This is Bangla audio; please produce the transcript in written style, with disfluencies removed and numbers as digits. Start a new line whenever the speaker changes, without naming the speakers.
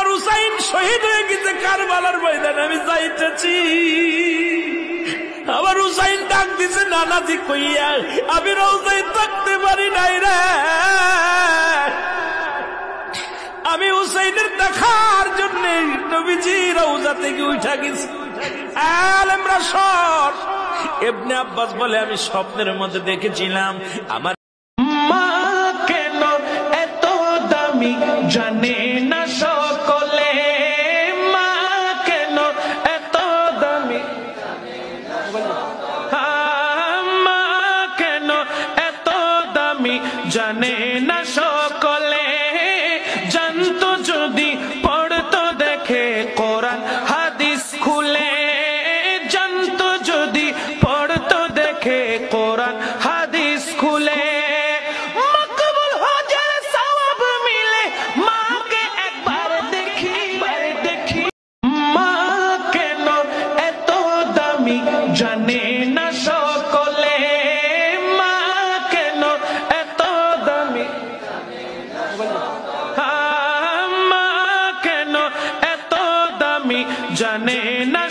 আমার হুসাইন শহীদ হয়ে গেছে কারবালার ময়দানে, আমি যাইতেছি। আমার হুসাইন ডাক দিছে নানাজি কইয়া, আমি রওজায় থাকতে পারি নাই রে। আমি হুসাইনের দেখার জন্য নবীজি রওজা থেকে উঠা গেছি। আলেমরা সর। ইবনে আব্বাস বলে আমি স্বপ্নের মধ্যে দেখেছিলাম আমার
মা কেন এত দামি জানে না সকলে, মা কেন এত দামি, মা কেন এত দামি জানে না সকলে, জানতো যদি পড়তো দেখে কোরআন হাদিস খুলে, জানতো যদি পড়তো দেখে কোরআন হাদিস খুলে, মকবুল হো যায় সওয়াব মিলে, মাকে একবার দেখি দেখি। মা কেন এত দামি জানে না সকলে, মা কেন এত দামি, মা কেন এত দামি জানে না